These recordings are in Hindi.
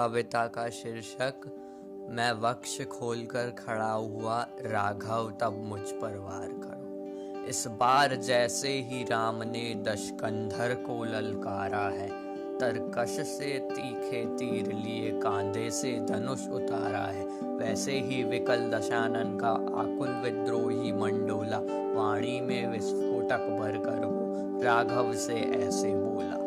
कविता का शीर्षक मैं वक्ष खोलकर खड़ा हुआ, राघव तब मुझ पर वार करो। इस बार जैसे ही राम ने दशकंधर को ललकारा है, तरकश से तीखे तीर लिए कांधे से धनुष उतारा है, वैसे ही विकल दशानन का आकुल विद्रोही मंडोला वाणी में विस्फोटक भरकर वो राघव से ऐसे बोला।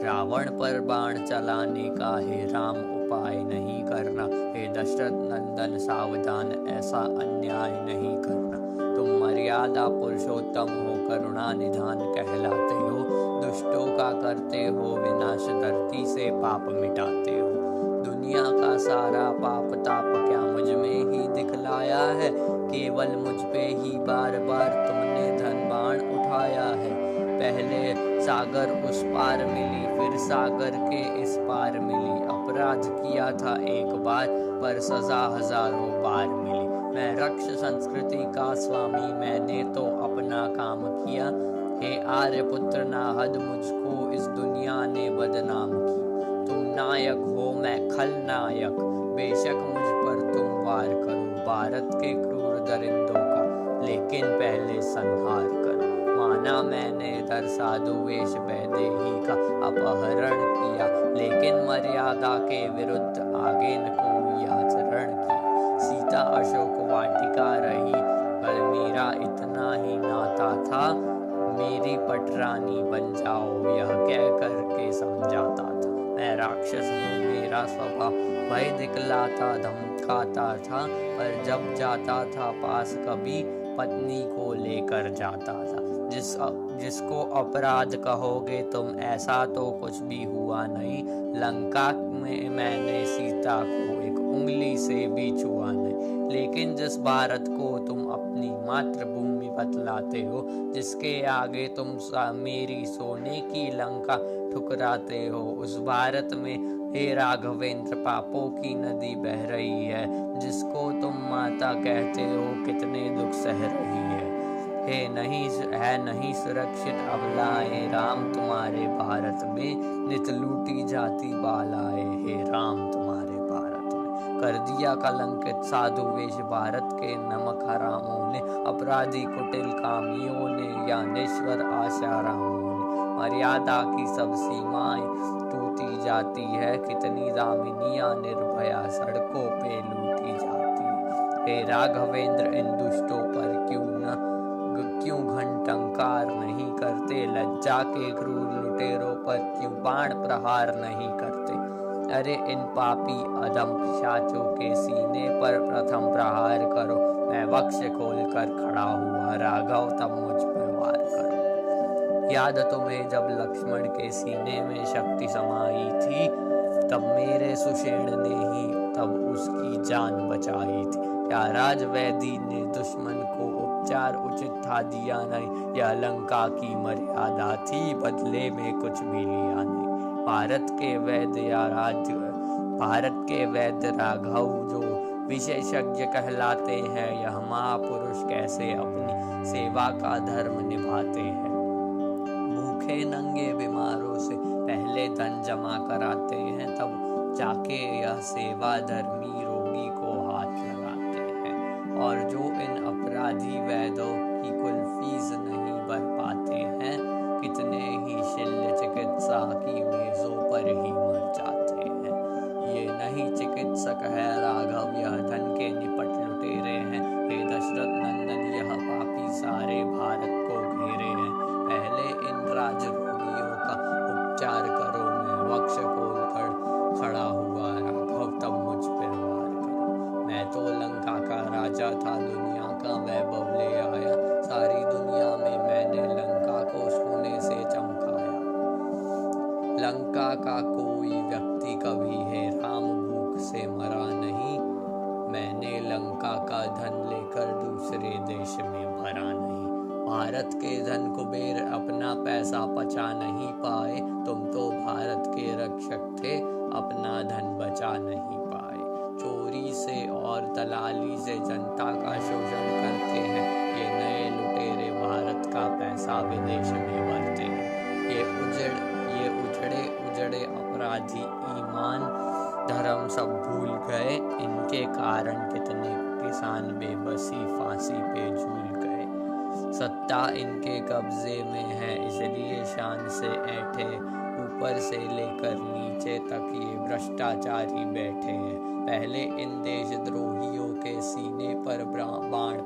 रावण पर बाण चलाने का हे राम उपाय नहीं करना, हे दशरथ नंदन सावधान ऐसा अन्याय नहीं करना। तुम मर्यादा पुरुषोत्तम हो, करुणा निधान कहलाते हो, दुष्टों का करते हो विनाश, धरती से पाप मिटाते हो। दुनिया का सारा पाप ताप क्या मुझ में ही दिखलाया है, केवल मुझ पे ही बार बार तुमने धन बाण उठाया है। पहले सागर उस पार मिली, फिर सागर के इस पार मिली। अपराध किया था एक बार, पर सजा हजारों बार मिली। मैं रक्ष संस्कृति का स्वामी, मैंने तो अपना काम किया। हे आर्यपुत्र नाहद मुझको इस दुनिया ने बदनाम की। तुम नायक हो मैं खलनायक, बेशक मुझ पर तुम वार करो। भारत के क्रूर दरिंदों का लेकिन पहले संहार करो। माना मैंने धर साधु वेश वैदेही का अपहरण किया, लेकिन मर्यादा के विरुद्ध आगे न कोई आचरण किया। सीता अशोक वाटिका रही, पर मेरा इतना ही नाता था, मेरी पटरानी बन जाओ यह कह करके समझाता था। मैं राक्षस हूँ, मेरा स्वभाव भय दिखलाता धमकाता था, पर जब जाता था पास कभी पत्नी को लेकर जाता था। जिसको अपराध कहोगे तुम, ऐसा तो कुछ भी हुआ नहीं। लंका में मैंने सीता को एक उंगली से भी छुआ नहीं। लेकिन जिस भारत को तुम अपनी मातृभूमि बतलाते हो, जिसके आगे तुम मेरी सोने की लंका ठुकराते हो, उस भारत में हे राघवेंद्र पापों की नदी बह रही है। जिसको तुम माता कहते हो कितने दुख सह रही है। नहीं सुरक्षित अबलाएं राम तुम्हारे भारत में, नित लूटी जाती बालाए हे राम तुम्हारे भारत में। कर दिया कलंकित साधु वेश भारत के नमक हरामों ने, अपराधी कुटिल कामियों ने या निश्वर आशारामों ने। मर्यादा की सब सीमाएं टूटी जाती है, कितनी दामिनियां निर्भया सड़कों पे लूटी जाती है। हे राघवेंद्र इन दुष्टों पर क्यों घंटंकार नहीं करते, लज्जा के क्रूर लुटेरों पर क्यों बाण प्रहार नहीं करते। अरे इन पापी अधम पिशाचों के सीने पर प्रथम प्रहार करो। मैं वक्ष खोलकर खड़ा हुआ, राघव तब मुझ पर वार करो। याद तुम्हें जब लक्ष्मण के सीने में शक्ति समाई थी, तब मेरे सुषेण ने ही तब उसकी जान बचाई थी। क्या राजवैदी ने दुश्मन को उपचार उचित था दिया नहीं, या लंका की मर्यादा थी बदले में कुछ भी लिया नहीं। भारत के वैद्य राघव जो विशेषज्ञ कहलाते हैं, यह महापुरुष कैसे अपनी सेवा का धर्म निभाते हैं। भूखे नंगे बीमारों से पहले धन जमा कराते हैं, तब जाके यह सेवा धर्मी रोगी को हाथ लगाते हैं। और जो इन अपराधी वैद्यों की कुल फीस नहीं भर पाते हैं, कितने ही शल्य चिकित्सा की मेजों पर ही मर जाते हैं। ये नहीं चिकित्सक है राघव, यह धन के निपट लुटेरे हैं। हे दशरथ नंदन यह पापी सारे भारत को घेरे हैं। पहले इन राज रोगियों का उपचार करो। मैं वक्ष खोलकर खड़ा हुआ, राघव तब मुझ पर वार करो। मैं तो लंका का राजा था, दुनिया का वैभव ले आया। सारी दुनिया में मैंने लंका को सोने से चमकाया। लंका का कोई व्यक्ति कभी है राम भूख से मरा नहीं। मैंने लंका का धन लेकर दूसरे देश में भरा नहीं। भारत के धन कुबेर अपना पैसा पचा नहीं पाए, तुम तो भारत के रक्षक थे, अपना धन बचा नहीं पाए। चोरी से और दलाली से जनता का शोषण करते हैं ये नए लुटेरे, भारत का पैसा विदेश में भरते हैं। ये उजड़े अपराधी ईमान धर्म सब भूल गए, इनके कारण कितने किसान बेबसी फांसी पे झूल गए। सत्ता इनके कब्जे में है, इसलिए शान से ऐंठे, ऊपर से लेकर नीचे तक ये भ्रष्टाचारी बैठे हैं। पहले इन देशद्रोहियों के सीने पर बाण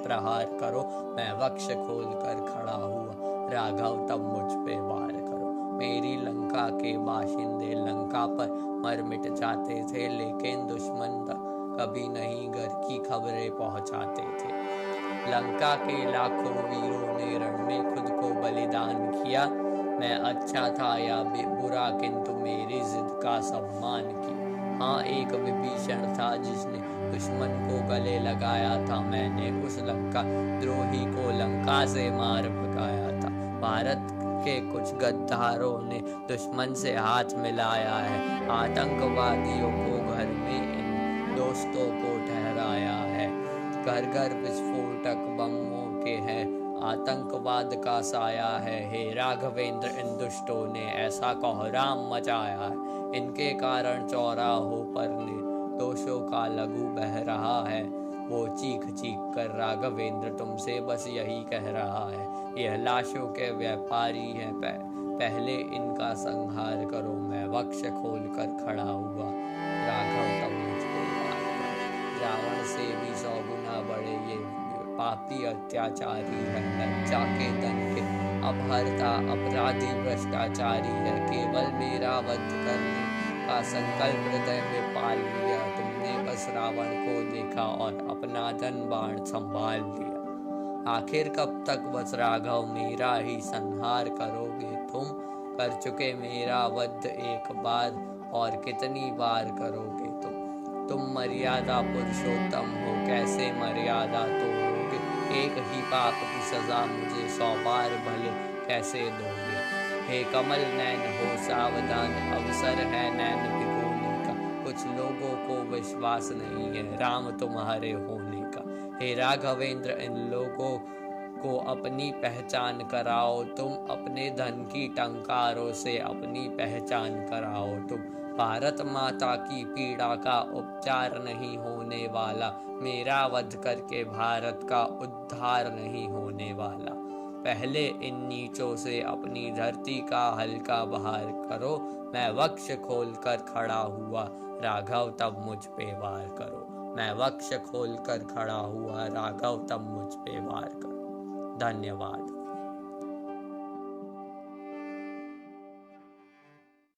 प्रहार करो, मैं वक्ष खोल कर खड़ा हुआ राघव तब मुझ पे वार करो। मेरी लंका के बाशिंदे लंका पर मर मिट जाते थे, लेकिन दुश्मन तक कभी नहीं घर की खबरें पहुंचाते थे। लंका के लाखों वीरों ने रण में खुद को बलिदान किया। मैं अच्छा था या बुरा, किंतु मेरी जिद का सम्मान किया। हाँ, एक विभीषण था जिसने दुश्मन को गले लगाया था, मैंने उस लंका द्रोही को लंका से मार भगाया था। भारत के कुछ गद्दारों ने दुश्मन से हाथ मिलाया है, आतंकवादियों को घर में इन दोस्तों को ठहराया है। घर घर विस्फोटक बमों के हैं, आतंकवाद का साया है। हे राघवेंद्र, इन दुष्टों ने ऐसा कोहराम मचाया है, इनके कारण चौराहों पर निर्दोषों का लहू बह रहा है। वो चीख चीख कर राघवेंद्र तुमसे बस यही कह रहा है, यह लाशों के व्यापारी हैं, पहले इनका संहार करो। मैं वक्ष खोल कर खड़ा हुआ राघव तब मुझ पे वार करो। रावण से भी 100 गुना बड़े ये पापी अत्याचारी है, लज्जा के धन के अपहरता अपराधी भ्रष्टाचारी है। केवल मेरा वध करने का संकल्प हृदय में पाल लिया, तुमने बस रावण को देखा और अपना धन बाण संभाल लिया। आखिर कब तक बस राघव मेरा ही संहार करोगे तुम? कर चुके मेरा वध एक बार, और कितनी बार करोगे तुम मर्यादा पुरुषोत्तम हो, कैसे मर्यादा तोड़ोगे? एक ही पाप की सजा मुझे 100 बार भले कैसे दोगे? हे कमल नैन हो सावधान, अवसर है नैन भिगोने का। कुछ लोगों को विश्वास नहीं है राम तुम्हारे होने का। हे राघवेंद्र, इन लोगों को अपनी पहचान कराओ तुम, अपने धन की टंकारों से अपनी पहचान कराओ तुम। भारत माता की पीड़ा का उपचार नहीं होने वाला, मेरा वध करके भारत का उद्धार नहीं होने वाला। पहले इन नीचों से अपनी धरती का हल्का बहार करो, मैं वक्ष खोल कर खड़ा हुआ राघव तब मुझ पे वार करो। मैं वक्ष खोल कर खड़ा हुआ राघव तब मुझ पे वार करो। धन्यवाद।